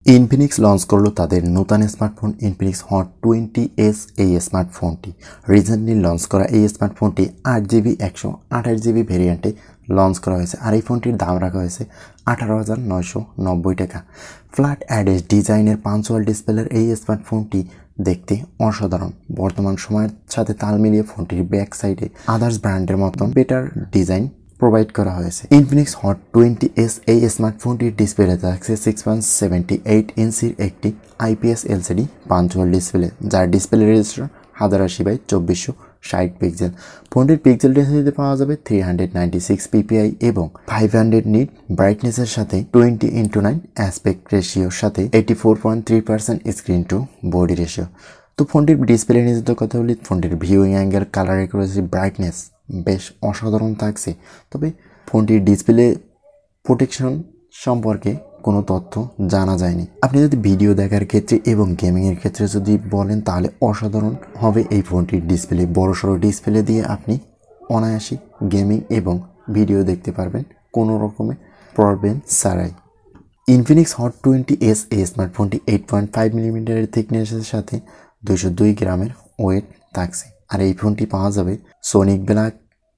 Infinix launch করলো তাদের নতুন স্মার্টফোন ইনফিনিক্স হট 20s। এই স্মার্টফোনটি রিসেন্টলি লঞ্চ করা এই স্মার্টফোনটি 8GB 128GB ভেরিয়েন্টে লঞ্চ করা হয়েছে। আর এই ফোনটির দাম রাখা হয়েছে 18,990 টাকা। ফ্ল্যাট অ্যাডেজ ডিজাইনের পাঞ্চুয়াল ডিসপ্লের এই স্মার্টফোনটি দেখতে অসাধারণ। বর্তমান সময়ের সাথে তাল মিলিয়ে ফোনটির ব্যাক সাইডে আদার্স ব্র্যান্ডের মতন বেটার ডিজাইন প্রোভাইড করা হয়েছে। ইনফিনিক্স হট 20s এই স্মার্টফোনটির ডিসপ্লে থাকছে 6.78 ইঞ্চির একটি IPS LCD পাঞ্চুয়াল ডিসপ্লে, যার ডিসপ্লে রেজিস্ট্রেশন 1080x2460 পিক্সেল। ফোনটির পিক্সেল ডেন্সিটিতে পাওয়া যাবে 396 ppi এবং 500 নিট ব্রাইটনেসের সাথে 20:9 অ্যাসপেক্ট রেশিওর সাথে 84.3% স্ক্রিন টু বডি রেশিও। তো ফোনটির ডিসপ্লে নিয়ে যদি কথা বলি, ফোনটির viewing angle, colour accuracy, brightness বেশ অসাধারণ থাকছে। তবে ফোনটির ডিসপ্লে প্রোটেকশন সম্পর্কে কোনো তথ্য জানা যায়নি। আপনি যদি ভিডিও দেখার ক্ষেত্রে এবং গেমিংয়ের ক্ষেত্রে যদি বলেন তাহলে অসাধারণ হবে এই ফোনটির ডিসপ্লে। বড়সড় ডিসপ্লে দিয়ে আপনি অনায়াসে গেমিং এবং ভিডিও দেখতে পারবেন কোনো রকমের প্রবলেম ছাড়াই। ইনফিনিক্স হট 20s এই স্মার্টফোনটি 8.5mm থিকনেসের সাথে 202 গ্রামের ওয়েট থাকছে। আর এই ফোনটি পাওয়া যাবে সোনিক ব্ল্যাক,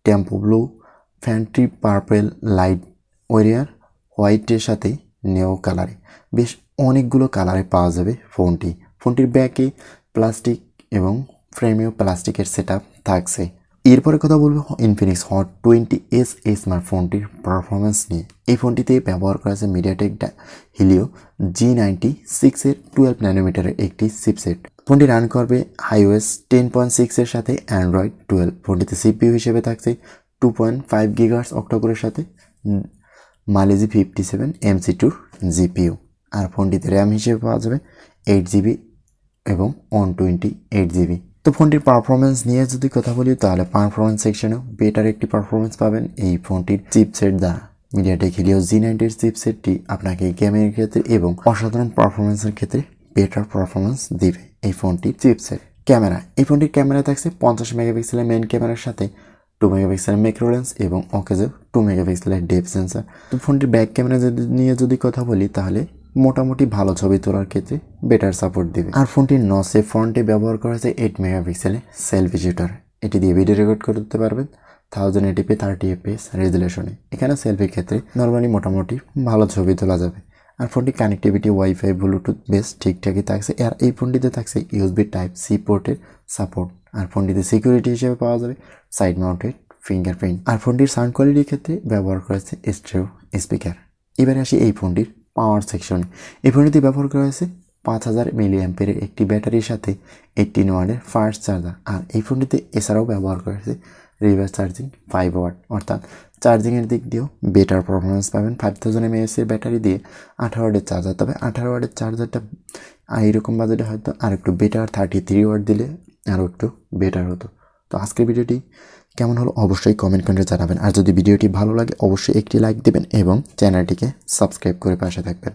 টেম্পো ব্লু, ফ্যান্টি পার্পেল, লাইট ওয়ারিয়ার হোয়াইটের সাথে নেও কালারে। বেশ অনেকগুলো কালারে পাওয়া যাবে ফোনটির ব্যাকে প্লাস্টিক এবং ফ্রেমেও প্লাস্টিকের সেটআপ থাকছে। এরপরে কথা বলবো ইনফিনিক্স হট 20s এই স্মার্টফোনটির পারফরমেন্স নিয়ে। এই ফোনটিতে ব্যবহার করা হয়েছে মিডিয়াটেক হিলিও G96 এর 12 ন্যানোমিটারের একটি চিপসেট। ফোনটি রান করবে iOS 10.6 এর সাথে অ্যান্ড্রয়েড 12। ফোনটিতে CPU হিসেবে থাকছে 2.5 GHz অক্টাকোরের সাথে মালিজি 57 MC2 GPU। আর ফোনটিতে র্যাম হিসেবে পাওয়া যাবে 8GB এবং 128GB। তো ফোনটির পারফরমেন্স নিয়ে যদি কথা বলি তাহলে পারফরমেন্স সেকশনেও বেটার একটি পারফরমেন্স পাবেন এই ফোনটির চিপসেট দ্বারা। মিডিয়াটেক হিলিও G90 এর চিপসেটটি আপনাকে গেমের ক্ষেত্রে এবং অসাধারণ পারফরমেন্সের ক্ষেত্রে বেটার পারফরমেন্স দিবে এই ফোনটির চিপসেট। ক্যামেরা, এই ফোনটির ক্যামেরা থাকছে 50 মেগাপিক্সেলের মেইন ক্যামেরার সাথে 2 মেগাপিক্সেলের ম্যাক্রো লেন্স এবং অকেজে 2 মেগাপিক্সেলের ডেপথ সেন্সর। তো ফোনটির ব্যাক ক্যামেরা নিয়ে যদি কথা বলি তাহলে মোটামুটি ভালো ছবি তোলার ক্ষেত্রে বেটার সাপোর্ট দেবে। আর ফোনটির নসে ফ্রন্টে ব্যবহার করা হয়েছে 8 মেগাপিক্সেলের সেলফি শুটার। এটি দিয়ে ভিডিও রেকর্ড করতে পারবেন 1080p 30fps রেজুলেশনে। এখানে সেলফির ক্ষেত্রে নর্মালি মোটামুটি ভালো ছবি তোলা যাবে। আর ফোনটি কানেক্টিভিটি ওয়াইফাই ব্লুটুথ বেশ ঠিকঠাকই থাকছে। আর এই ফোনটিতে থাকছে USB Type-C পোর্টের সাপোর্ট। আর ফোনটিতে সিকিউরিটি হিসেবে পাওয়া যাবে সাইড মাউন্টেড ফিঙ্গারপ্রিন্ট। আর ফোনটির সাউন্ড কোয়ালিটির ক্ষেত্রে ব্যবহার করা হয়েছে স্টেরিও স্পিকার। এবারে আসি এই ফোনটির পাওয়ার সেকশনে। এই ফোনটিতে ব্যবহার করা হয়েছে 5000 mAh একটি ব্যাটারির সাথে 18 ওয়াটের ফাস্ট চার্জার। আর এই ফোনটিতে এছাড়াও ব্যবহার করা হয়েছে রিভার্স চার্জিং 5 ওয়াট, অর্থাৎ চার্জিংয়ের দিক দিয়েও বেটার পারফরমেন্স পাবেন। 5000 mAh এর ব্যাটারি দিয়ে 18 ওয়াটের চার্জার। তবে 18 ওয়াটের চার্জারটা এইরকম বাজেটে হয়তো আর একটু বেটার 33 ওয়াট দিলে আরও একটু বেটার হতো। তো আজকের ভিডিওটি কেমন হলো অবশ্যই কমেন্ট করে জানাবেন। আর যদি ভিডিওটি ভালো লাগে অবশ্যই একটি লাইক দেবেন এবং চ্যানেলটিকে সাবস্ক্রাইব করে পাশে থাকবেন।